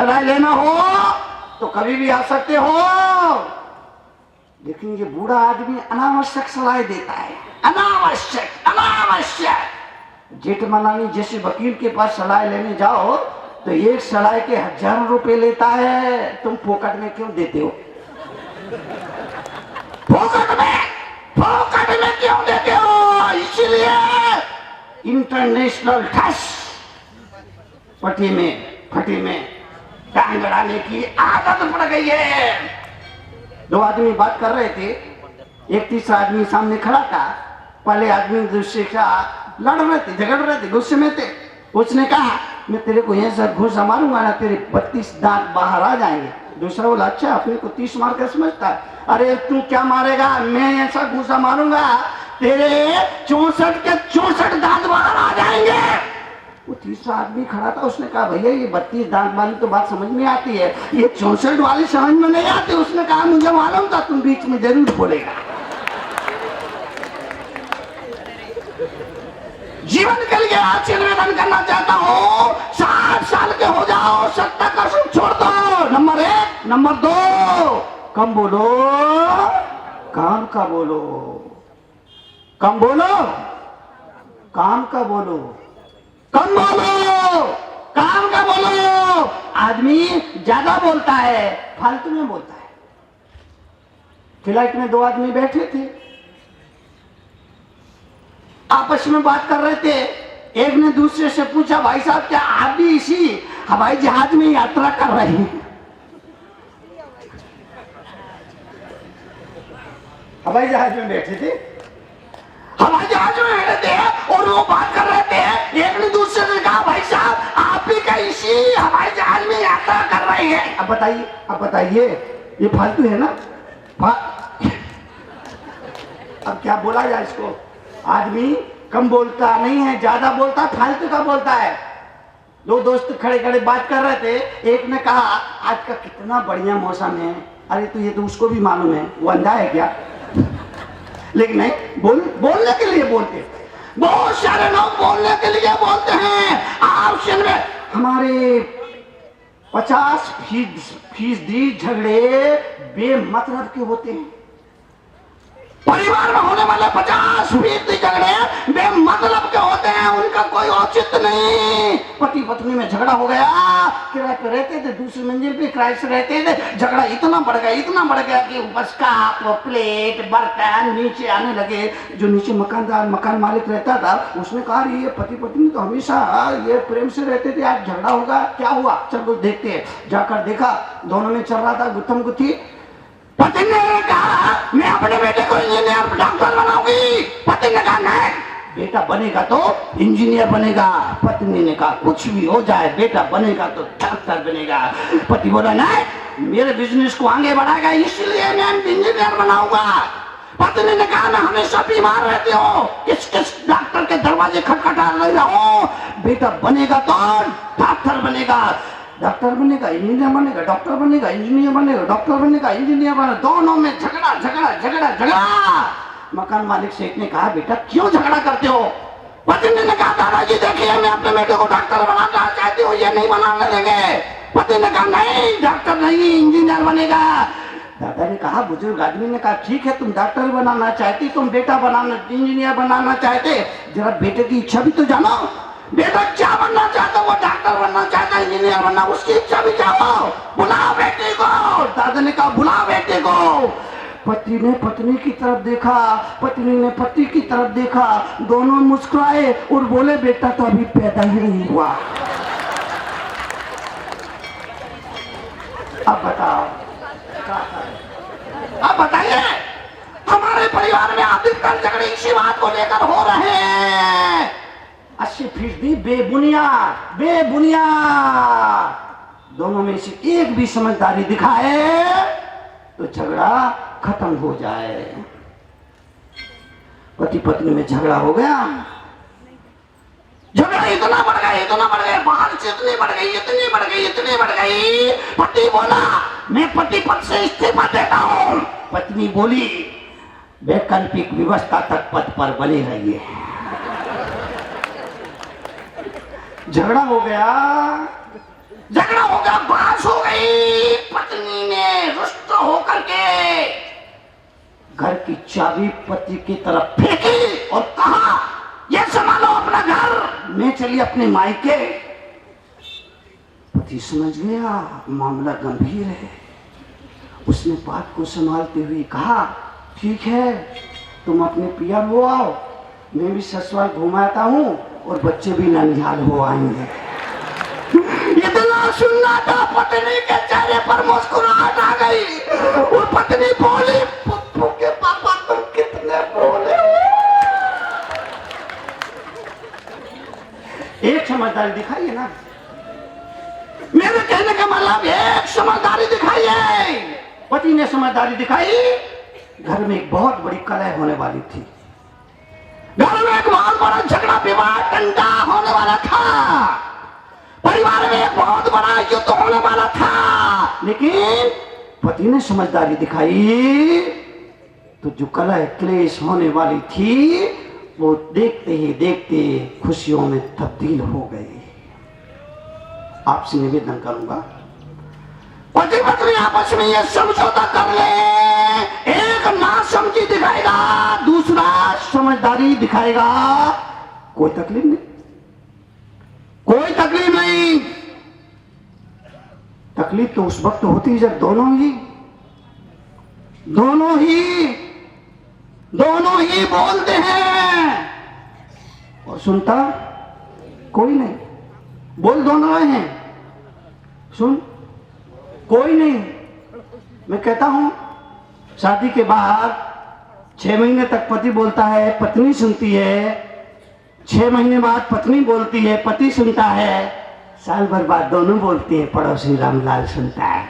सलाह लेना हो तो कभी भी आ सकते हो। लेकिन ये बूढ़ा आदमी अनावश्यक सलाह देता है, अनावश्यक अनावश्यक। जेठमलानी जैसे वकील के पास सलाह लेने जाओ तो एक सलाह के 1000 रुपए लेता है, तुम फोकट में क्यों देते हो? फोकट में क्यों देते हो? इसलिए इंटरनेशनल ठस फटी में टांग अड़ाने की आदत पड़ गई है। दो आदमी बात कर रहे थे, एक तीसरा आदमी सामने खड़ा था। पहले आदमी दूसरे का लड़ रहे थे, झगड़ रहे थे, गुस्से में थे। उसने कहा मैं तेरे को ऐसा घूसा मारूंगा ना तेरे 32 दांत बाहर आ जाएंगे। दूसरा बोला अच्छा अपने को 30 मार कर समझता है? अरे तू क्या मारेगा, मैं ऐसा घूसा मारूंगा तेरे 64 के 64 दांत बाहर आ जाएंगे। वो तीसरा आदमी खड़ा था, उसने कहा भैया ये 32 दांत वाली तो बात समझ में आती है, ये 64 वाली समझ में नहीं आती। उसने कहा मुझे मालूम था तुम बीच में जरूर बोलेगा। जीवन के लिए आज निवेदन करना चाहता हूँ, 60 साल के हो जाओ, सत्ता का सुख छोड़ दो। नंबर 1, नंबर 2, कम बोलो, काम का बोलो, कम बोलो, काम का बोलो, कम बोलो, काम का बोलो। आदमी ज्यादा बोलता है, फालतू में बोलता है। फ्लाइट में 2 आदमी बैठे थे, आपस में बात कर रहे थे। एक ने दूसरे से पूछा भाई साहब क्या आप भी इसी हवाई जहाज में यात्रा कर रहे हैं? हवाई जहाज में बैठे थे, हवाई जहाज में बैठे थे और वो बात कर रहे थे। एक ने दूसरे से कहा भाई साहब आप भी क्या इसी हवाई जहाज में यात्रा कर रहे हैं? अब बताइए ये फालतू है ना? अब क्या बोला जाए इसको? आदमी कम बोलता नहीं है, ज्यादा बोलता, फालतू का बोलता है। 2 दोस्त खड़े खड़े बात कर रहे थे। एक ने कहा आज का कितना बढ़िया मौसम है। अरे तो ये तो उसको भी मालूम है, वो अंधा है क्या? लेकिन नहीं, बोलने के लिए बोलते। बहुत सारे लोग बोलने के लिए बोलते हैं। आप सुन रहे, हमारे 50% झगड़े बेमतलब के होते हैं। परिवार में होने वाले 50% झगड़े बेमतलब के होते हैं, उनका कोई औचित्य नहीं। पति पत्नी में झगड़ा हो गया, किराए पे रहते थे, दूसरी मंजिल पे किराए से रहते थे। झगड़ा इतना बढ़ गया कि बस का प्लेट बर्तन नीचे आने लगे। जो नीचे मकान मालिक रहता था उसने कहा ये पति पत्नी तो हमेशा ये प्रेम से रहते थे, आज झगड़ा होगा, क्या हुआ चलो देखते हैं। जाकर देखा दोनों में चल रहा था गुत्थम गुत्थी। पति ने कहा मैं अपने बेटे को इंजीनियर डॉक्टर बनाऊंगी। पति ने कहा नहीं, बेटा बनेगा तो इंजीनियर बनेगा। पत्नी ने कहा कुछ भी हो जाए बेटा बनेगा तो डॉक्टर बनेगा। पति बोला नहीं, मेरे बिजनेस को आगे बढ़ाएगा इसलिए मैं इंजीनियर बनाऊंगा। पत्नी ने कहा मैं हमेशा बीमार रहती हूँ, किस डॉक्टर के दरवाजे खटखटा रही हूँ। बेटा बनेगा तो डॉक्टर बनेगा, डॉक्टर बनेगा इंजीनियर बनेगा, डॉक्टर बनेगा इंजीनियर बनेगा, डॉक्टर बनेगा इंजीनियर बनेगा। दोनों में झगड़ा। मकान मालिक सेठ ने कहा बेटा क्यों झगड़ा करते हो? पत्नी ने कहा दादाजी देखिए मैं अपने बेटे को डॉक्टर बनाना चाहती हूँ, ये नहीं बनाने देंगे। पति ने कहा नहीं डॉक्टर नहीं इंजीनियर बनेगा। दादा ने कहा, बुजुर्ग आदमी ने कहा ठीक है तुम डॉक्टर बनाना चाहती, तुम बेटा बनाना इंजीनियर बनाना चाहते, जरा बेटे की इच्छा भी तो जानो। बेटा क्या बनना चाहता, वो डॉक्टर बनना चाहता, इंजीनियर बनना, उसकी इच्छा भी जाओ, बुलाओ बेटे को। दादा ने कहा बुलाओ बेटे को। पति ने पत्नी की तरफ देखा, पत्नी ने पति की तरफ देखा, दोनों मुस्कुराए और बोले बेटा तो अभी पैदा ही नहीं हुआ। अब बताओ, अब बताइए, हमारे परिवार में अधिकतर झगड़े इसी बात को लेकर हो रहे हैं। 80% बेबुनियाद। दोनों में से एक भी समझदारी दिखाए तो झगड़ा खत्म हो जाए। पति पत्नी में झगड़ा हो गया, झगड़ा इतना बढ़ गया, बाहर से इतनी बढ़ गई। पति बोला मैं पति पद से इस्तीफा देता हूँ। पत्नी बोली वैकल्पिक व्यवस्था तक पद पर बने रहिए। झगड़ा हो गया, झगड़ा हो गया, बहस हो गई। पत्नी ने रुष्ट होकर के घर की चाबी पति की तरफ फेंकी और कहा, ये संभालो अपना घर, मैं चली अपने मायके। पति समझ गया मामला गंभीर है। उसने बात को संभालते हुए कहा, ठीक है तुम अपने पिया हो आओ, मैं भी ससुराल घुमाता हूँ और बच्चे भी ननिहाल हो आएंगे। इतना सुनना था, पत्नी के चेहरे पर मुस्कुराहट आ गई। वो पत्नी बोली, पुप्पू के पापा तुम कितने बोले। एक समझदारी दिखाइए ना, मेरे कहने का मतलब एक समझदारी दिखाइए। पति ने समझदारी दिखाई। घर में एक बहुत बड़ी कलह होने वाली थी। घर में एक बहुत बड़ा झगड़ा विवाद टंटा होने वाला था। परिवार में एक बहुत बड़ा युद्ध होने वाला था। लेकिन पति ने समझदारी दिखाई तो जो कलह क्लेश होने वाली थी वो देखते ही देखते खुशियों में तब्दील हो गई। आपसे निवेदन करूंगा, पति पत्नी आपस में ये समझौता कर ले। एक नासमझी दिखाएगा, दूसरा समझदारी दिखाएगा, कोई तकलीफ नहीं, कोई तकलीफ नहीं। तकलीफ तो उस वक्त होती है जब दोनों ही बोलते हैं और सुनता कोई नहीं। बोल दोनों रहे हैं, सुन कोई नहीं। मैं कहता हूं शादी के बाद 6 महीने तक पति बोलता है, पत्नी सुनती है। 6 महीने बाद पत्नी बोलती है, पति सुनता है। साल भर बाद दोनों बोलते हैं, पड़ोसी रामलाल सुनता है।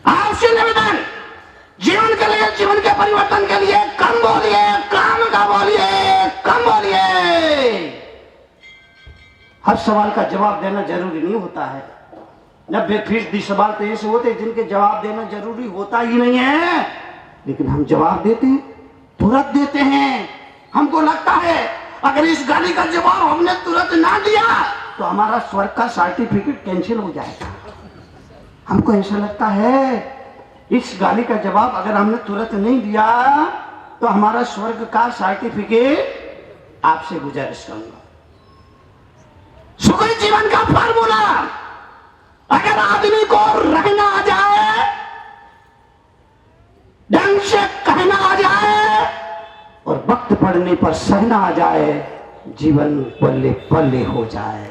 आपसे निवेदन, जीवन के लिए, जीवन के परिवर्तन के लिए कम बोलिए, काम का बोलिए, कम बोलिए। हर सवाल का जवाब देना जरूरी नहीं होता है। 90% सवाल तो ऐसे होते हैं जिनके जवाब देना जरूरी होता ही नहीं है, लेकिन हम जवाब देते हैं, तुरंत देते हैं। हमको लगता है अगर इस गाली का जवाब हमने तुरंत ना दिया तो हमारा स्वर्ग का सर्टिफिकेट कैंसिल हो जाएगा। हमको ऐसा लगता है इस गाली का जवाब अगर हमने तुरंत नहीं दिया तो हमारा स्वर्ग का सर्टिफिकेट आपसे गुजारिश करूंगा। सुखी जीवन का फार्मूला, अगर आदमी को रहना आ जाए, ढंग से कहना आ जाए और वक्त पड़ने पर सहना आ जाए, जीवन पल्ले पल्ले हो जाए।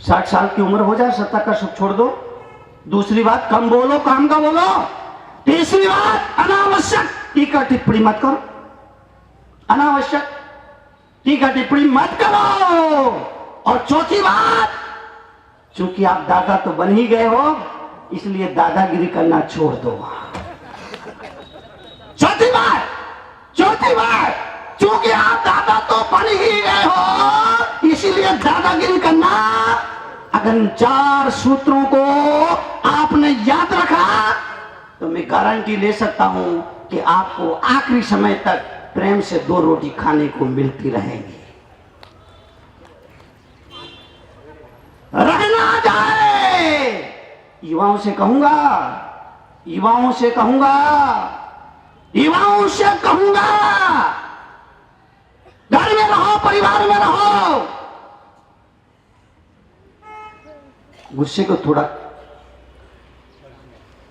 60 साल की उम्र हो जाए, 70 का सुख छोड़ दो। दूसरी बात, कम बोलो, काम का बोलो। तीसरी बात, अनावश्यक टीका टिप्पणी मत करो, अनावश्यक टीका टिप्पणी मत करो। और चौथी बात, चूंकि आप दादा तो बन ही गए हो, इसलिए दादागिरी करना छोड़ दो। चौथी बात, चूंकि आप दादा तो बन ही गए हो, इसीलिए दादागिरी करना। अगर इन 4 सूत्रों को आपने याद रखा तो मैं गारंटी ले सकता हूं कि आपको आखिरी समय तक प्रेम से 2 रोटी खाने को मिलती रहेगी। रहना आ जाए। युवाओं से कहूंगा, घर में रहो, परिवार में रहो। गुस्से को थोड़ा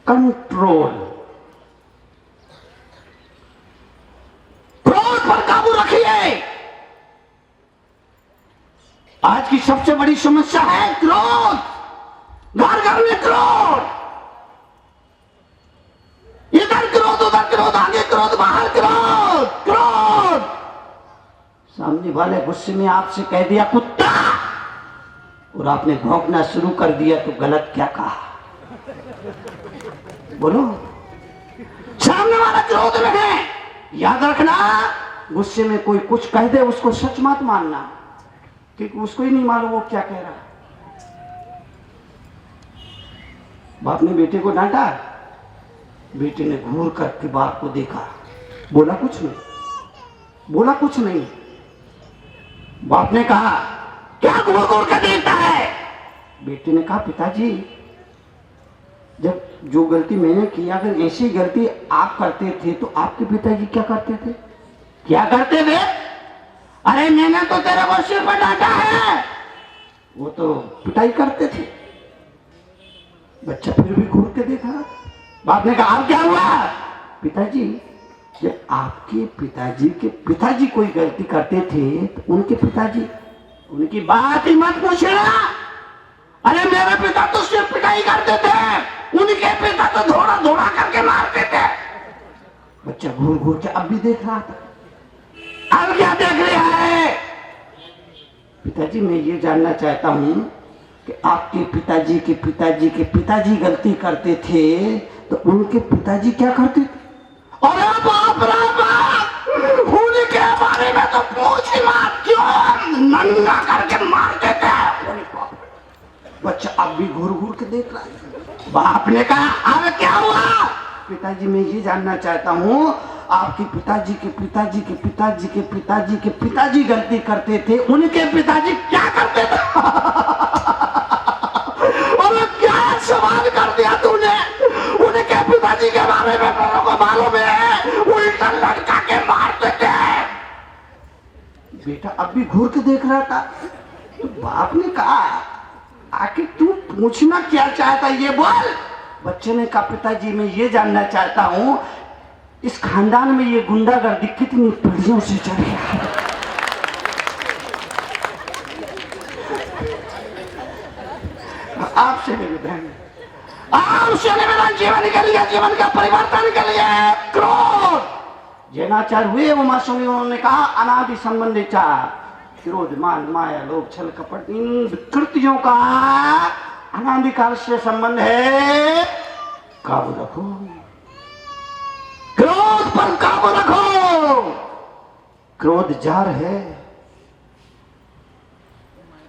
कंट्रोल, क्रोध पर काबू रखिए। आज की सबसे बड़ी समस्या है क्रोध। घर घर में क्रोध, इधर क्रोध, उधर क्रोध, आगे क्रोध, बाहर क्रोध। सामने वाले गुस्से में आपसे कह दिया कुत्ता और आपने भौंकना शुरू कर दिया तो गलत क्या कहा? बोलो। सामने वाला क्रोध में है, याद रखना, गुस्से में कोई कुछ कह दे उसको सच मत मानना, क्योंकि उसको ही नहीं मालूम वो क्या कह रहा है। बाप ने बेटे को डांटा, बेटे ने घूर करके बाप को देखा, बोला कुछ नहीं, बाप ने कहा क्या घूर घूर कर देखता है? बेटे ने कहा पिताजी, जब जो गलती मैंने किया, अगर ऐसी गलती आप करते थे तो आपके पिताजी क्या करते थे? क्या करते थे? अरे मैंने तो तेरे को सिर पर डांटा है, वो तो पिटाई करते थे। बच्चा फिर भी घूर के देखा। बाप ने कहा अब क्या हुआ? पिताजी, जब आपके पिताजी के पिताजी कोई गलती करते थे तो उनके पिताजी, उनकी बात ही मत पूछना। अरे मेरे पिता तो सिर्फ पिटाई करते थे, उनके पिता तो धोड़ा धोड़ा करके मारते थे। बच्चा घूर घूर के अब भी देख रहा था। अब क्या देख रहा है? पिताजी, मैं ये जानना चाहता हूं कि आपके पिताजी के पिताजी के पिताजी गलती करते थे तो उनके पिताजी क्या करते थे? अरे बाप रे बाप, उनके बारे में तो पूछ ही मत, क्यों नंगा करके मारते थे। बच्चा अब भी घूर घूर के देख रहा है। बाप ने कहा अब क्या हुआ? पिताजी, मैं ये जानना चाहता हूँ, आपके पिताजी के पिताजी के पिताजी के पिताजी के पिताजी गलती करते थे, उनके पिताजी क्या करते थे? और क्या सवाल कर दिया तूने? उनके पिताजी के बारे में मेरे को मालूम है, उल्टा लटका के मारते थे। बेटा अब भी घूर के देख रहा था। तो बाप ने कहा आखिर तू पूछना क्या चाहता ये बोल। बच्चे ने कहा पिताजी, मैं ये जानना चाहता हूं, इस खानदान में ये गुंडागर्दी कितनी पीढ़ियों से चली है? आपसे निवेदन, आपसे निवेदन, जीवन के लिए, जीवन का परिवर्तन के लिए क्रोध जैनाचार हुए। वो मासूमी उन्होंने कहा अनादि संबंधी चार, क्रोध, मान, माया, लोभ, छल, कपट, इन विकृतियों का अनादिकाल से संबंध है। काबू रखो, क्रोध पर काबू रखो। क्रोध जार है।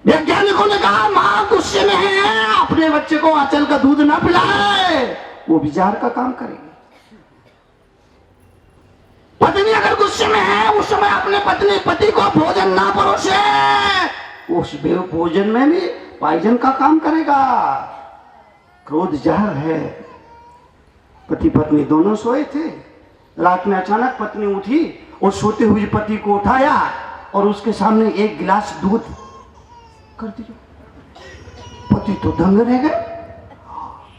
वैज्ञानिकों ने कहा मां गुस्से में है, अपने बच्चे को आंचल का दूध ना पिलाए, वो भी जार का काम करेगी। पत्नी अगर गुस्से में है, उस समय अपने पति को भोजन ना परोसे, उस भोजन में भी पाइजन का काम करेगा। क्रोध जहर है। पति पत्नी दोनों सोए थे, रात में अचानक पत्नी उठी और सोते हुए पति को उठाया और उसके सामने एक गिलास दूध कर दिया। पति तो दंग रह गए।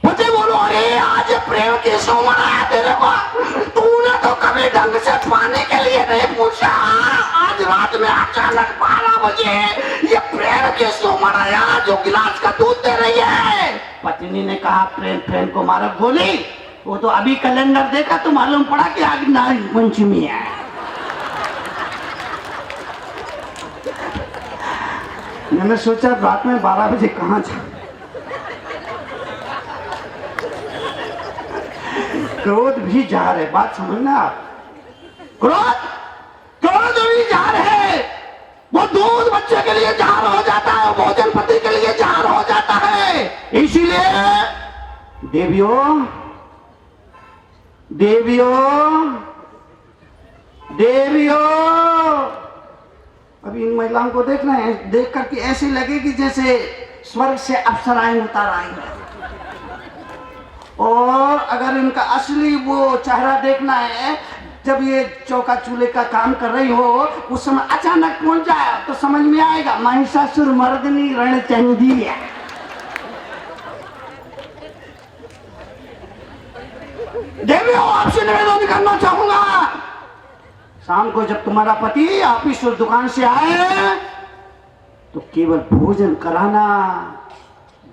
पति बोलो अरे आज प्रेम की सौ मनाया तेरे को, तूने तो कभी ढंग से पाने के लिए नहीं पूछा, आज रात में अचानक 12 बजे ये प्रेम की सौ मनाया जो गिलास का दूध दे रही है। पत्नी ने कहा प्रेम को मारा गोली, वो तो अभी कैलेंडर देखा तो मालूम पड़ा कि आज नाग पंचमी है। मैंने सोचा रात में 12 बजे कहां जा। क्रोध भी जार है, बात समझना आप। क्रोध भी जार है। वो दूध बच्चे के लिए जार हो जाता है, भोजन पति के लिए जार हो जाता है। इसीलिए देवियों अभी इन महिलाओं को देखना है, देख करके ऐसे लगेगी जैसे स्वर्ग से अप्सराएं उतार आई। और अगर इनका असली वो चेहरा देखना है, जब ये चौका चूल्हे का काम कर रही हो, उस समय अचानक पहुंच जाए तो समझ में आएगा महिषासुर मर्दनी रणचंडी है। देवियों, आपसे निवेदन करना चाहूंगा, शाम को जब तुम्हारा पति ऑफिस और दुकान से आए तो केवल भोजन कराना,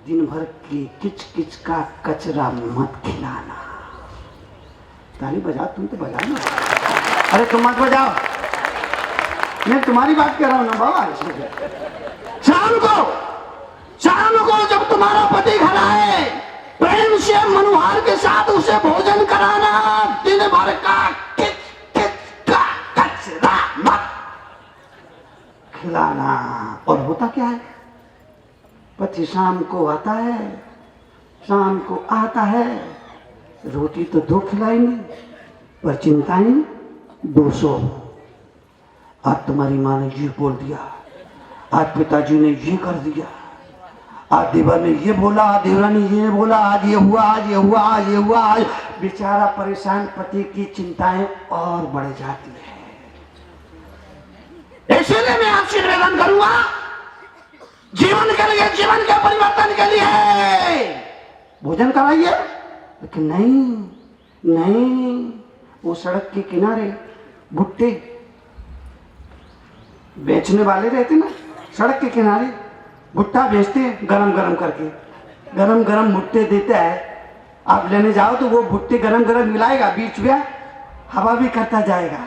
दिन भर की किच किच का कचरा मत खिलाना। ताली बजा, तुम तो बजा ना। अरे तुम मत बजाओ, मैं तुम्हारी बात कर रहा हूं ना बाबा। शाम को जब तुम्हारा पति घर आए, प्रेम से मनुहार के साथ उसे भोजन कराना, दिन भर का किच किच का कचरा मत खिलाना। और होता क्या है, पति शाम को आता है, रोटी तो 2 खिलाएंगे पर चिंताएं 200। अब तुम्हारी माँ ने जी बोल दिया, आज पिताजी ने ये कर दिया, आज देवर ने ये बोला, देवरा ने ये बोला, आज ये हुआ, आज ये हुआ, आज ये हुआ। आज बेचारा परेशान पति की चिंताएं और बढ़ जाती है। इसलिए मैं आपसे निवेदन करूंगा, जीवन के लिए, जीवन के परिवर्तन के लिए भोजन कराइए। लेकिन नहीं नहीं, वो सड़क के किनारे भुट्टे बेचने वाले रहते ना, सड़क के किनारे भुट्टा बेचते हैं, गरम गरम करके, गरम गरम भुट्टे देता है। आप लेने जाओ तो वो भुट्टे गरम गरम मिलाएगा, बीच में हवा भी करता जाएगा।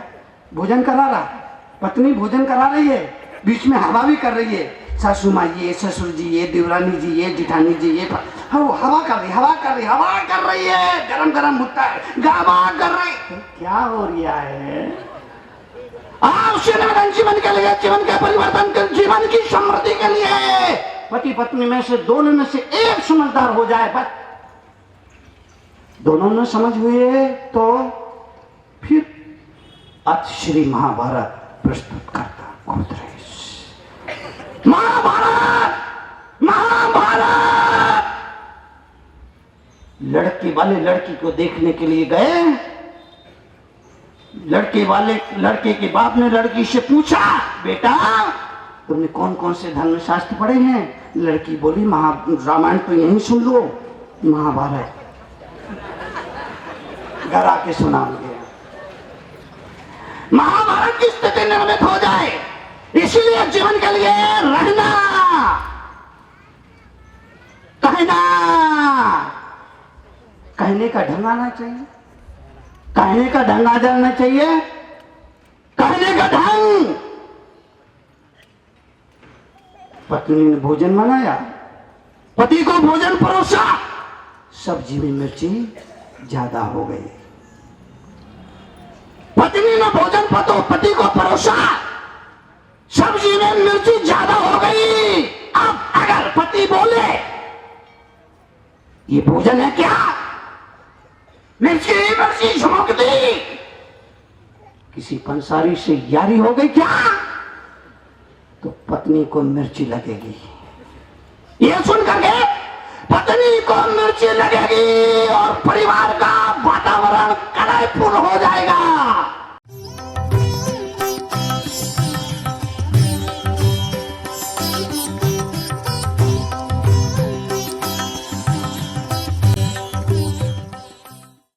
भोजन करा रहा, पत्नी भोजन करा रही है, बीच में हवा भी कर रही है। सासू माँ ये, ससुर जी ये, देवरानी जी ये, जिठानी जी ये, वो हवा कर रही, हवा कर रही, हवा कर रही है, गरम गरम भुट्टा है, गावा कर रही। क्या हो रहा है? जीवन के लिए, जीवन के परिवर्तन के, जीवन की समृद्धि के लिए पति पत्नी में से दोनों में से एक समझदार हो जाए, बस दोनों में समझ हुए तो फिर आज श्री महाभारत प्रस्तुत करता गोदरेज। महाभारत, महाभारत। लड़के वाले लड़की को देखने के लिए गए। लड़के के बाप ने लड़की से पूछा, बेटा तुमने कौन कौन से धर्म शास्त्र पढ़े हैं? लड़की बोली, रामायण तो यहीं सुन लो, महाभारत घर आके सुना मुझे। महाभारत की स्थिति निर्मित हो जाए, इसलिए जीवन के लिए रहना, कहना, कहने का ढंग आना चाहिए, कहने का ढंग आ जाना चाहिए, कहने का ढंग। पत्नी ने भोजन बनाया, पति को भोजन परोसा, सब्जी में मिर्ची ज्यादा हो गई। पत्नी ने भोजन पति को परोसा, सब्जी में मिर्ची ज्यादा हो गई। अब अगर पति बोले ये भोजन है क्या, मिर्ची मिर्ची झोंक दी, किसी पंसारी से यारी हो गई क्या, तो पत्नी को मिर्ची लगेगी। ये सुन करके पत्नी को मिर्ची लगेगी और परिवार का वातावरण कलहपूर्ण हो जाएगा।